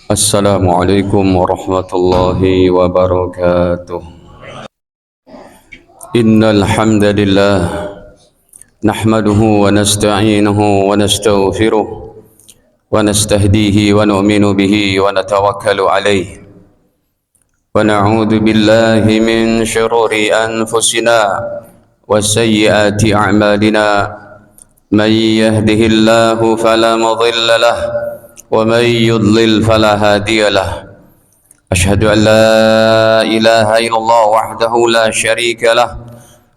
السلام عليكم ورحمة الله وبركاته. إن الحمد لله نحمده ونستعينه ونستغفره ونستهديه ونؤمن به ونتوكل عليه ونعوذ بالله من شرور أنفسنا وسيئات أعمالنا. من يهده الله فلا مضل له ومن يضلل فلا هادي له. أشهد أن لا إله إلا الله وحده لا شريك له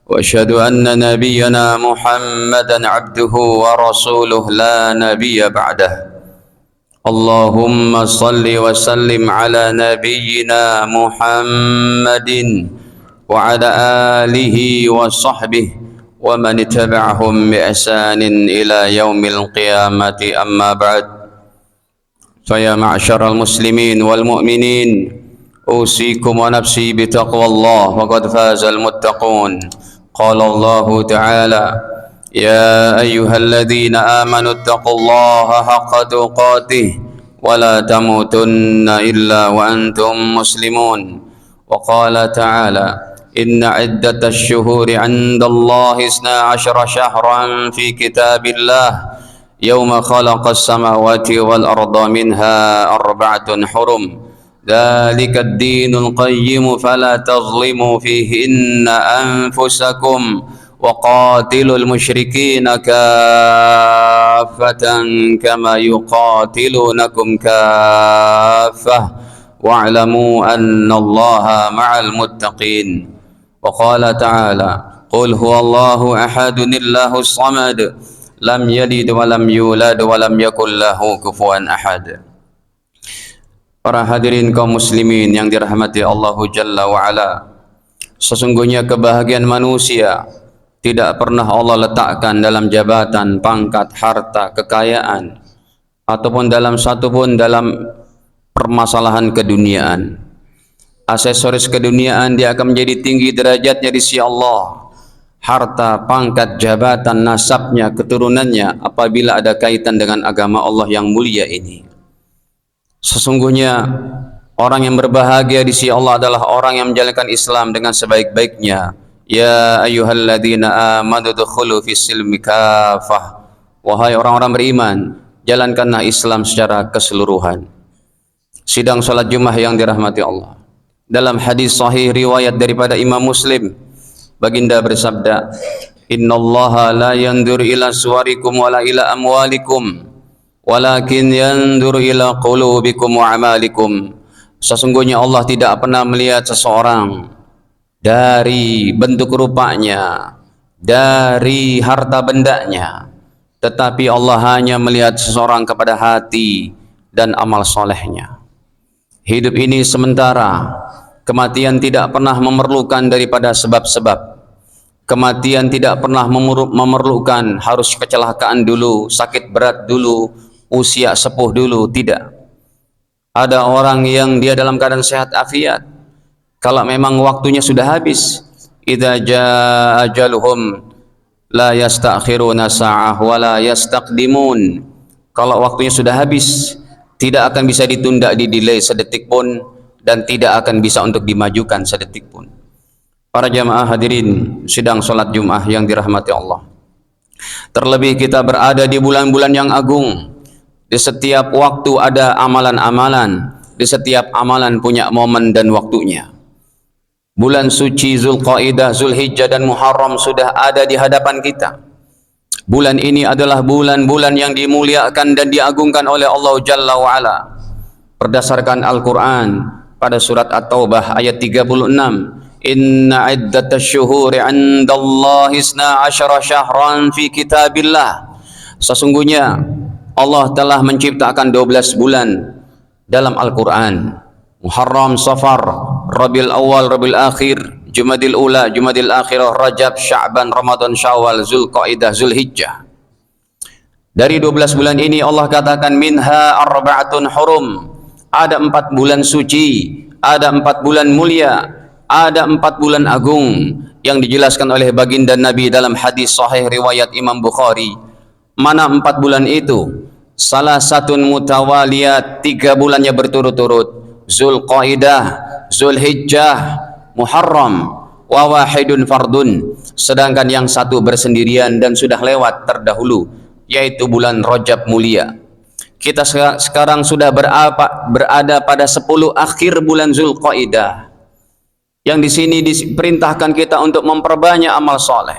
وأشهد أن نبينا محمدا عبده ورسوله لا نبي بعده. اللهم صل وسلم على نبينا محمد وعلى آله وصحبه ومن تبعهم بإحسان إلى يوم القيامة. أما بعد، فيا معشر المسلمين والمؤمنين، أوصيكم ونفسي بتقوى الله، وقد فاز المتقون. قال الله تعالى: يا أيها الذين آمنوا اتقوا الله حق تقاته ولا تموتن إلا وأنتم مسلمون. وقال تعالى: إن عدة الشهور عند الله 12 شهرا في كتاب الله يوم خلق السماوات والأرض منها 4 حرم، ذلك الدين القيم فلا تظلموا فيهن أنفسكم وقاتلوا المشركين كافة كما يقاتلونكم كافة واعلموا أن الله مع المتقين. وقال تعالى: قل هو الله أحد الله الصمد lam yalid walam yulad walam yakul lahu kufuwan ahad. Para hadirin kaum muslimin yang dirahmati Allah Jalla wa Ala, sesungguhnya kebahagiaan manusia tidak pernah Allah letakkan dalam jabatan, pangkat, harta, kekayaan, ataupun dalam permasalahan keduniaan. Aksesoris keduniaan dia akan menjadi tinggi derajatnya di sisi Allah. Harta, pangkat, jabatan, nasabnya, keturunannya apabila ada kaitan dengan agama Allah yang mulia ini. Sesungguhnya orang yang berbahagia di sisi Allah adalah orang yang menjalankan Islam dengan sebaik-baiknya. Ya ayyuhalladzina amanu dukhulu fis silmi kafah. Wahai orang-orang beriman, jalankanlah Islam secara keseluruhan. Sidang salat Jumat yang dirahmati Allah. Dalam hadis sahih riwayat daripada Imam Muslim, Baginda bersabda, Innallaha la yandur ila suwarikum wala ila amwalikum walakin yandur ila qulubikum wa amalikum. Sesungguhnya Allah tidak pernah melihat seseorang dari bentuk rupanya, dari harta bendanya, tetapi Allah hanya melihat seseorang kepada hati dan amal solehnya. Hidup ini sementara, kematian tidak pernah memerlukan daripada sebab-sebab. Kematian tidak pernah memerlukan harus kecelakaan dulu, sakit berat dulu, usia sepuh dulu, tidak. Ada orang yang dia dalam keadaan sehat afiat, kalau memang waktunya sudah habis, idza jaa ajaluhum la yastakhiruna sa'ah wa la yastaqdimun. Kalau waktunya sudah habis, tidak akan bisa ditunda, di-delay sedetik pun, dan tidak akan bisa untuk dimajukan sedetik pun. Para jamaah hadirin sidang salat Jumat yang dirahmati Allah, terlebih kita berada di bulan-bulan yang agung. Di setiap waktu ada amalan-amalan, di setiap amalan punya momen dan waktunya. Bulan suci Zulqaidah, Zulhijjah dan Muharram sudah ada di hadapan kita. Bulan ini adalah bulan-bulan yang dimuliakan dan diagungkan oleh Allah Jalla wa Ala. Berdasarkan Al-Quran pada surat At-Taubah ayat 36, Inna iddatash syuhuri 'indallahi 12 syahran fi kitabillah. Sesungguhnya Allah telah menciptakan 12 bulan dalam Al-Quran. Muharram, Safar, Rabiul Awal, Rabiul Akhir, Jumadil Ula, Jumadil Akhirah, Rajab, Sya'ban, Ramadan, Syawal, Zulqaidah, Zulhijjah. Dari 12 bulan ini Allah katakan minha arba'atun hurum. Ada 4 bulan suci, ada 4 bulan mulia, ada 4 bulan agung yang dijelaskan oleh baginda Nabi dalam hadis sahih riwayat Imam Bukhari. Mana 4 bulan itu? salasatun mutawaliyat, 3 bulannya berturut-turut, Zulqaidah, Zulhijjah, Muharram, wa wahidun fardun, sedangkan yang satu bersendirian dan sudah lewat terdahulu, yaitu bulan Rajab mulia. Kita sekarang sudah berada pada 10 akhir bulan Zulqaidah, yang di sini diperintahkan kita untuk memperbanyak amal soleh,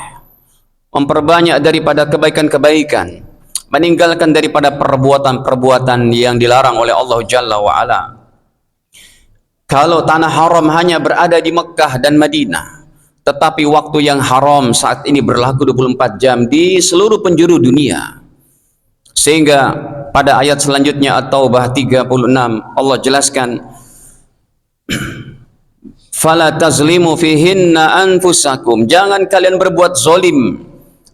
memperbanyak daripada kebaikan-kebaikan, meninggalkan daripada perbuatan-perbuatan yang dilarang oleh Allah Jalla wa'ala. Kalau tanah haram hanya berada di Mekah dan Madinah, tetapi waktu yang haram saat ini berlaku 24 jam di seluruh penjuru dunia. Sehingga pada ayat selanjutnya At-Taubah 36 Allah jelaskan, fala tazlimu fihinna anfusakum, jangan kalian berbuat zolim,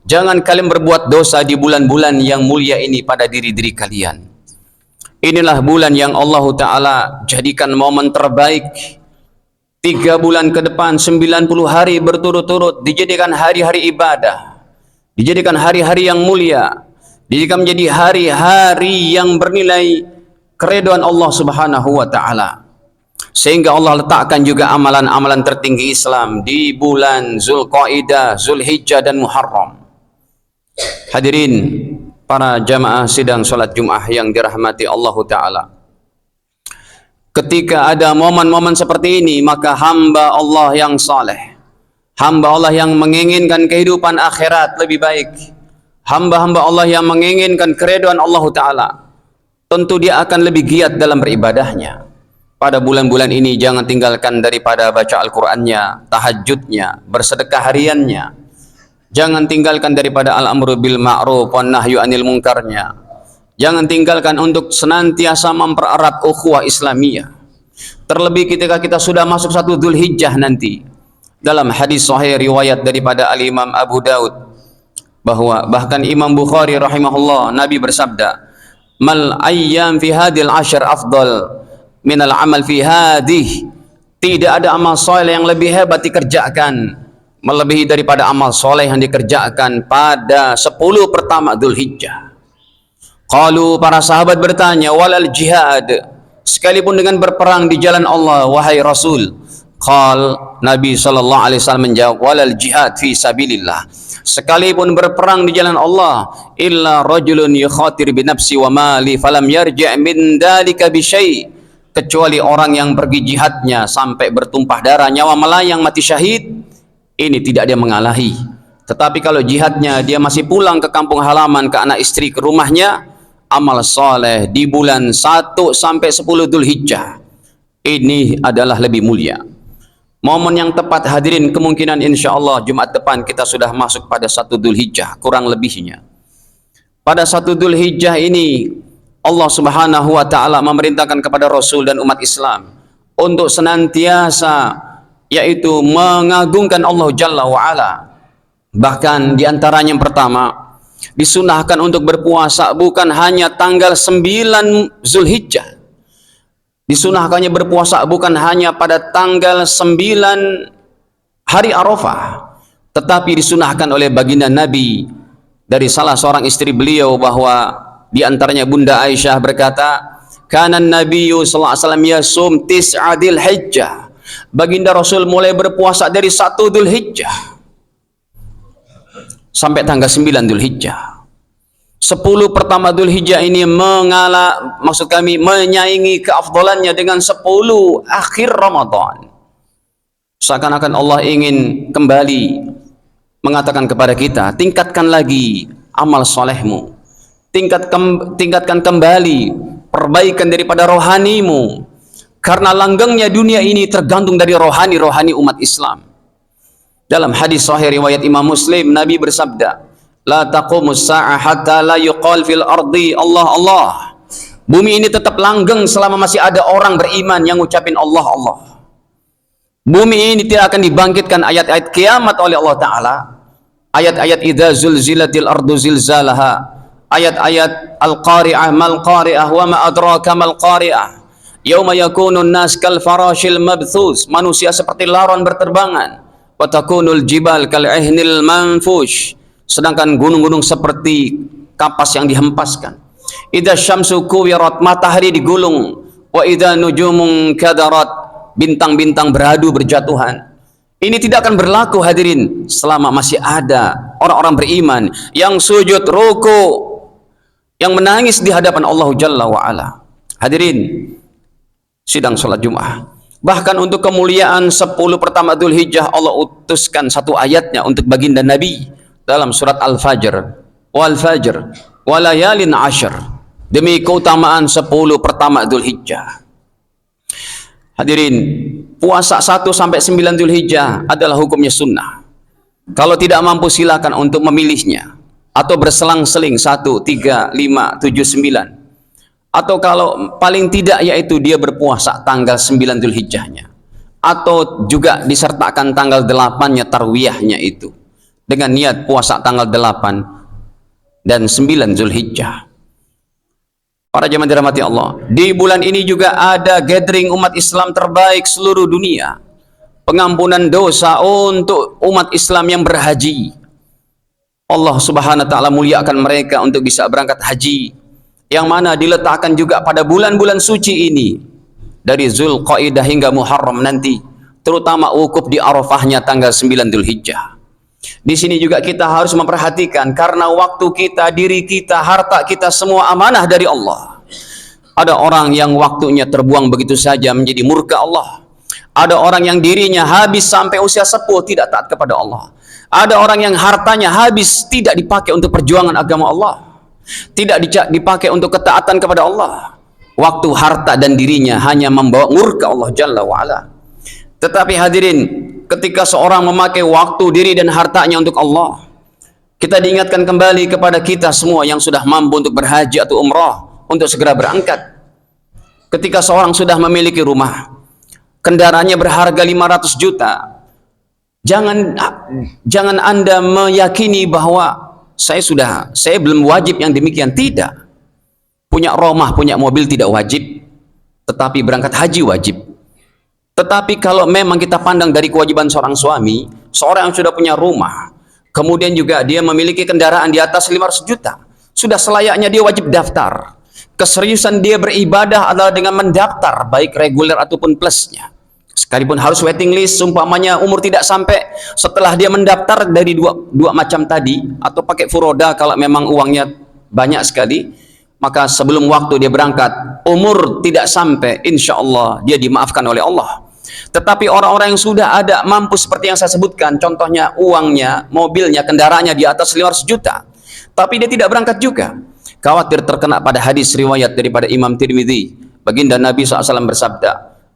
jangan kalian berbuat dosa di bulan-bulan yang mulia ini pada diri-diri kalian. Inilah bulan yang Allah Ta'ala jadikan momen terbaik. 3 bulan ke depan, 90 hari berturut-turut dijadikan hari-hari ibadah, dijadikan hari-hari yang mulia, dijadikan menjadi hari-hari yang bernilai keridhaan Allah Subhanahu wa Ta'ala. Sehingga Allah letakkan juga amalan-amalan tertinggi Islam di bulan Zulqaidah, Zulhijjah dan Muharram. Hadirin para jamaah sidang salat Jumat yang dirahmati Allah Ta'ala, ketika ada momen-momen seperti ini, maka hamba Allah yang saleh, hamba Allah yang menginginkan kehidupan akhirat lebih baik, hamba-hamba Allah yang menginginkan keridhaan Allah Ta'ala, tentu dia akan lebih giat dalam beribadahnya. Pada bulan-bulan ini jangan tinggalkan daripada baca Al-Qur'annya, tahajudnya, bersedekah hariannya. Jangan tinggalkan daripada al-amru bil ma'ruf wan nahyu anil munkarnya. Jangan tinggalkan untuk senantiasa mempererat ukhuwah Islamiyah. Terlebih ketika kita sudah masuk 1 Dzulhijjah nanti. Dalam hadis sahih riwayat daripada Al-Imam Abu Daud, bahwa bahkan Imam Bukhari rahimahullah, Nabi bersabda, mal ayyam fi hadil ashr afdal minal amal fi hadih. Tidak ada amal soleh yang lebih hebat dikerjakan, melebihi daripada amal soleh yang dikerjakan pada 10 pertama Dzulhijjah. Qalu, para sahabat bertanya, walal jihad, sekalipun dengan berperang di jalan Allah wahai Rasul? Qal, Nabi SAW menjawab, walal jihad fi sabilillah, sekalipun berperang di jalan Allah, illa rajulun yukhatir binafsi wa mali falam yarji' min dalika bisyai', kecuali orang yang pergi jihadnya sampai bertumpah darah, nyawa melayang, mati syahid, ini tidak dia mengalahi. Tetapi kalau jihadnya dia masih pulang ke kampung halaman, ke anak istri, ke rumahnya, amal soleh di bulan 1 sampai 10 Dzulhijjah ini adalah lebih mulia. Momen yang tepat hadirin, kemungkinan insya Allah Jumat depan kita sudah masuk pada 1 Dzulhijjah kurang lebihnya. Pada 1 Dzulhijjah ini Allah Subhanahu wa Ta'ala memerintahkan kepada Rasul dan umat Islam untuk senantiasa yaitu mengagungkan Allah Jalla wa'ala. Bahkan diantaranya yang pertama, disunahkan untuk berpuasa bukan hanya tanggal 9 Zulhijjah, disunahkannya berpuasa bukan hanya pada tanggal 9 hari Arafah, tetapi disunahkan oleh baginda Nabi dari salah seorang istri beliau, bahwa diantaranya Bunda Aisyah berkata, kanan Nabiyyu sallallahu alaihi wasallam yasum tis'a Dzulhijjah, baginda Rasul mulai berpuasa dari 1 Dzulhijjah sampai tanggal 9 Dzulhijjah. 10 pertama Dzulhijjah ini menyaingi keafdalannya dengan 10 akhir Ramadan. Seakan-akan Allah ingin kembali mengatakan kepada kita, tingkatkan lagi amal solehmu, tingkatkan kembali perbaikan daripada rohanimu, karena langgengnya dunia ini tergantung dari rohani umat Islam. Dalam hadis sahih riwayat Imam Muslim, Nabi bersabda, la taqumus sa'ah hatta la yuqal fil ardi Allah Allah. Bumi ini tetap langgeng selama masih ada orang beriman yang ngucapin Allah Allah. Bumi ini tidak akan dibangkitkan ayat-ayat kiamat oleh Allah Ta'ala, ayat-ayat idza zulzilatil ardu zilzalaha, ayat-ayat al-qari'ah mal qari'ah wa ma adraka mal qari'ah, yauma yakunun nas kal farashil mabthus, manusia seperti laron berterbangan, wa takunul jibal kal ihnil manfush, sedangkan gunung-gunung seperti kapas yang dihempaskan. idza syamsu kuwirat, matahari digulung, wa idza nujumun kadarat, bintang-bintang beradu berjatuhan. Ini tidak akan berlaku hadirin selama masih ada orang-orang beriman yang sujud ruku, yang menangis di hadapan Allah Jalla wa Ala. Hadirin sidang salat Jumat, bahkan untuk kemuliaan 10 pertama Dzulhijjah Allah utuskan satu ayatnya untuk baginda Nabi dalam surat Al-Fajr, wal fajr walayalin ashr, demi keutamaan 10 pertama Dzulhijjah. Hadirin, puasa 1 sampai 9 Dzulhijjah adalah hukumnya sunnah. Kalau tidak mampu silakan untuk memilihnya, atau berselang-seling 1, 3, 5, 7, 9. Atau kalau paling tidak yaitu dia berpuasa tanggal 9 Dzulhijjahnya, atau juga disertakan tanggal 8-nya tarwiyahnya itu, dengan niat puasa tanggal 8 dan 9 Dzulhijjah. Para jemaah dirahmati Allah, di bulan ini juga ada gathering umat Islam terbaik seluruh dunia, pengampunan dosa untuk umat Islam yang berhaji. Allah Subhanahu wa taala muliakan mereka untuk bisa berangkat haji, yang mana diletakkan juga pada bulan-bulan suci ini, dari Zulqaidah hingga Muharram nanti, terutama wukuf di Arafahnya tanggal 9 Dzulhijjah. Di sini juga kita harus memperhatikan, karena waktu kita, diri kita, harta kita semua amanah dari Allah. Ada orang yang waktunya terbuang begitu saja menjadi murka Allah. Ada orang yang dirinya habis sampai usia sepuh tidak taat kepada Allah. Ada orang yang hartanya habis tidak dipakai untuk perjuangan agama Allah, tidak dipakai untuk ketaatan kepada Allah. Waktu, harta dan dirinya hanya membawa murka Allah Jalla wa'ala. Tetapi hadirin, ketika seorang memakai waktu, diri dan hartanya untuk Allah, kita diingatkan kembali kepada kita semua yang sudah mampu untuk berhaji atau umrah, untuk segera berangkat. Ketika seorang sudah memiliki rumah, kendaraannya berharga 500 juta, jangan Anda meyakini bahwa saya belum wajib yang demikian. Tidak. Punya rumah, punya mobil tidak wajib, tetapi berangkat haji wajib. Tetapi kalau memang kita pandang dari kewajiban seorang suami, seorang yang sudah punya rumah, kemudian juga dia memiliki kendaraan di atas 500 juta, sudah selayaknya dia wajib daftar. Keseriusan dia beribadah adalah dengan mendaftar, baik reguler ataupun plusnya. Sekalipun harus waiting list, umpamanya umur tidak sampai, setelah dia mendaftar dari dua macam tadi, atau pakai furoda kalau memang uangnya banyak sekali, maka sebelum waktu dia berangkat, umur tidak sampai, insya Allah dia dimaafkan oleh Allah. Tetapi orang-orang yang sudah ada mampu seperti yang saya sebutkan, contohnya uangnya, mobilnya, kendaraannya di atas 500 juta, tapi dia tidak berangkat juga, khawatir terkena pada hadis riwayat daripada Imam Tirmidzi, baginda Nabi SAW bersabda,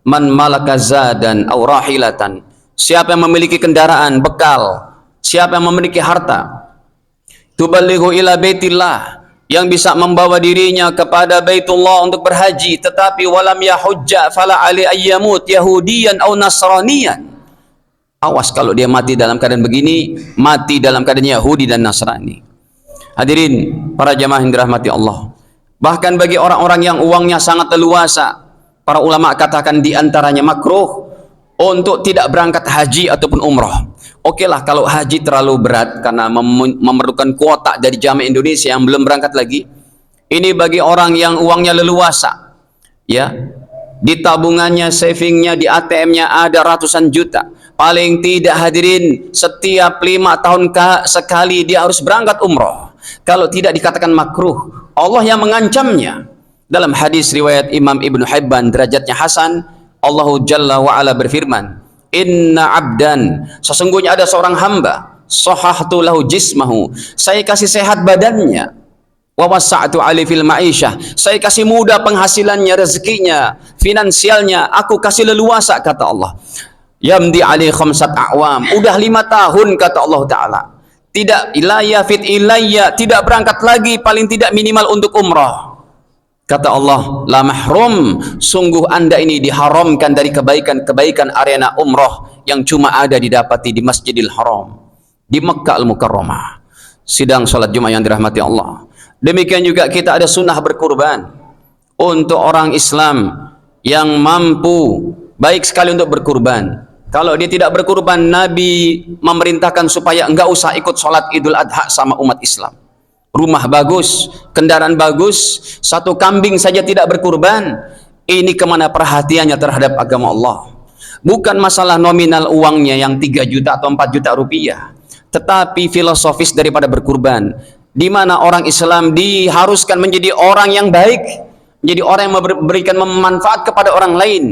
man malaka zadan aw rahilatan, siapa yang memiliki kendaraan, bekal, siapa yang memiliki harta, tuballighu ila baitillah, yang bisa membawa dirinya kepada Baitullah untuk berhaji, tetapi walam yahujja fala ali ayyamut yahudiyan aw nasraniyan. Awas kalau dia mati dalam keadaan begini, mati dalam keadaan Yahudi dan Nasrani. Hadirin para jamaah yang dirahmati Allah, bahkan bagi orang-orang yang uangnya sangat leluasa, para ulama katakan diantaranya makruh untuk tidak berangkat haji ataupun umrah. Oke lah kalau haji terlalu berat karena memerlukan kuota dari jamaah Indonesia yang belum berangkat lagi. Ini bagi orang yang uangnya leluasa, ya, di tabungannya, savingnya, di ATM-nya ada ratusan juta. Paling tidak hadirin, setiap 5 tahun sekali dia harus berangkat umrah. Kalau tidak dikatakan makruh, Allah yang mengancamnya. Dalam hadis riwayat Imam Ibnu Hibban derajatnya hasan, Allah Jalla wa'ala berfirman, inna abdan, sesungguhnya ada seorang hamba, sahahtu lahu jismahu, saya kasih sehat badannya, wa wasa'tu ali fil ma'isyah, saya kasih mudah penghasilannya, rezekinya, finansialnya, aku kasih leluasa, kata Allah. Yamdi ali khamsat a'wam, udah 5 tahun, kata Allah Ta'ala, tidak ilayya fit ilayya, tidak berangkat lagi, paling tidak minimal untuk umrah. Kata Allah, la mahrum, sungguh anda ini diharamkan dari kebaikan-kebaikan arena umrah yang cuma ada didapati di Masjidil Haram, di Mekkah Al-Mukarramah. Sidang salat Jumat yang dirahmati Allah. Demikian juga kita ada sunnah berkurban untuk orang Islam yang mampu, baik sekali untuk berkurban. Kalau dia tidak berkurban, Nabi memerintahkan supaya enggak usah ikut sholat Idul Adha sama umat Islam. rumah bagus, kendaraan bagus, satu kambing saja tidak berkurban. Ini kemana perhatiannya terhadap agama Allah? Bukan masalah nominal uangnya yang 3 juta atau 4 juta rupiah, tetapi filosofis daripada berkurban, di mana orang Islam diharuskan menjadi orang yang baik, menjadi orang yang memberikan manfaat kepada orang lain,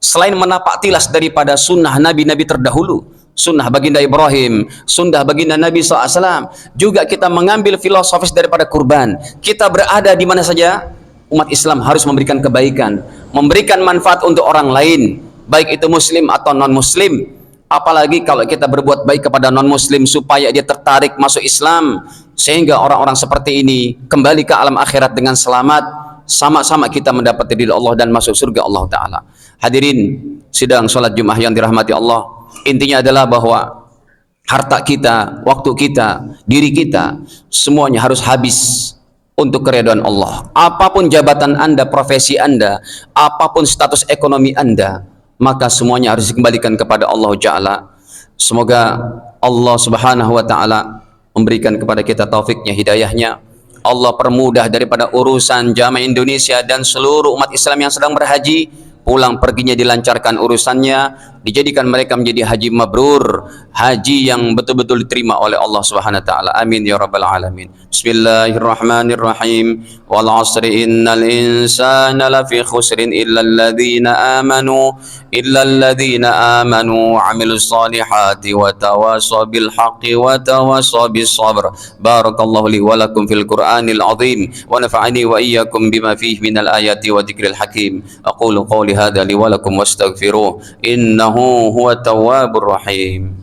selain menapak tilas daripada sunnah nabi-nabi terdahulu, sunnah baginda Ibrahim, sunnah baginda Nabi SAW. Juga kita mengambil filosofis daripada kurban. Kita berada di mana saja, umat Islam harus memberikan kebaikan, memberikan manfaat untuk orang lain, baik itu muslim atau non muslim. Apalagi kalau kita berbuat baik kepada non muslim supaya dia tertarik masuk Islam, sehingga orang-orang seperti ini kembali ke alam akhirat dengan selamat, sama-sama kita mendapat ridha Allah dan masuk surga Allah Ta'ala. Hadirin sidang salat Jumat yang dirahmati Allah, intinya adalah bahwa harta kita, waktu kita, diri kita, semuanya harus habis untuk keridhaan Allah. Apapun jabatan Anda, profesi Anda, apapun status ekonomi Anda, maka semuanya harus dikembalikan kepada Allah Ta'ala. Semoga Allah Subhanahu wa Ta'ala memberikan kepada kita taufiknya, hidayahnya. Allah permudah daripada urusan jamaah Indonesia dan seluruh umat Islam yang sedang berhaji, pulang perginya dilancarkan urusannya, dijadikan mereka menjadi haji mabrur, haji yang betul-betul diterima oleh Allah Subhanahu wa taala. Amin ya rabbal alamin. Bismillahirrahmanirrahim. Wal 'asri innal insana lafi khusrin illa alladhina amanu wa 'amilus solihati wa tawasaw bil haqqi wa tawasaw bis sabr. Barakallahu li wa lakum fil Qur'anil 'azim wa nafa'ani wa iyyakum bima fihi minal ayati wa dzikril hakim. Aqulu qawli hadza li wa lakum wastaghfiruh innahu huwat tawwabur rahim.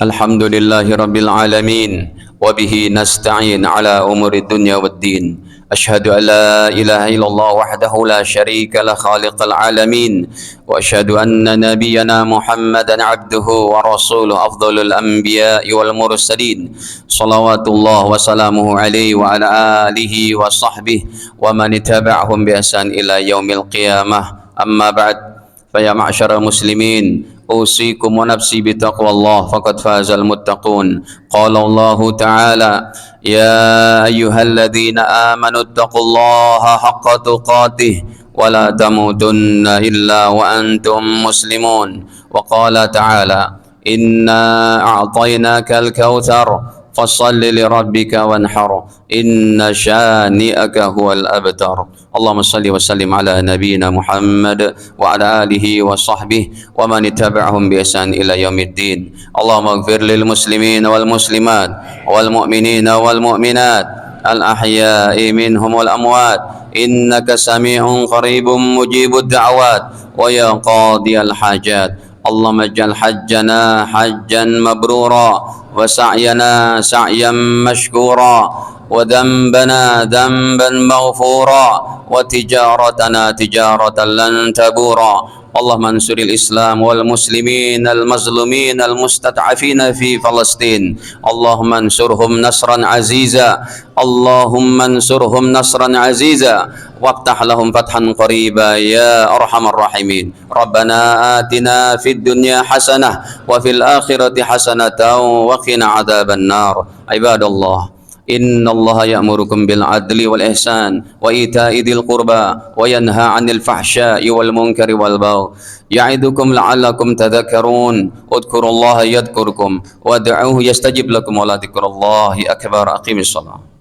Alhamdulillahi rabbil alamin, wa bihi nasta'in ala umuri dunya waddin. Asyhadu an la ilaha illallah wahdahu la syarika la khaliqal alamin, wa asyhadu anna nabiyyana Muhammadan abduhu wa rasuluhu afdhalul anbiya'i wal mursalin. Shalawatullah wa salamuhu alaihi wa ala alihi wa sahbihi wa man ittaba'ahum bi ihsan ila yaumil qiyamah. Amma ba'd, fa ya ma'syaral muslimin, أوصيكم ونفسي بتقوى الله فقد فاز المتقون. قال الله تعالى: يا أيها الذين آمنوا اتقوا الله حق تقاته ولا تموتن إلا وأنتم مسلمون. وقال تعالى: إنا أعطيناك الكوثر فصل لربك وانحر إن شانئك هو الأبتر. اللهم صل وسلم على نبينا محمد وعلى آله وصحبه ومن اتبعهم بإحسان إلى يوم الدين. اللهم اغفر للمسلمين والمسلمات والمؤمنين والمؤمنات الأحياء منهم والأموات إنك سميع قريب مجيب الدعوات ويا قاضي الحاجات. اللهم اجعل حجنا حجا مبرورا وسعينا سعيا مشكورا وذنبنا ذنبا مغفورا وتجارتنا تجارة لن تبورا. اللهم انصر الإسلام والمسلمين المظلومين المستضعفين في فلسطين. اللهم انصرهم نصرا عزيزا، اللهم انصرهم نصرا عزيزا وافتح لهم فتحا قريبا يا أرحم الراحمين. ربنا آتنا في الدنيا حسنة وفي الآخرة حسنة وقنا عذاب النار. عباد الله، إن الله يأمركم بالعدل والإحسان وإيتاء ذي القربى وينهى عن الفحشاء والمنكر والبغي يعظكم لعلكم تذكرون. اذكروا الله يذكركم وادعوه يستجب لكم ولذكر الله أكبر. أقيموا الصلاة.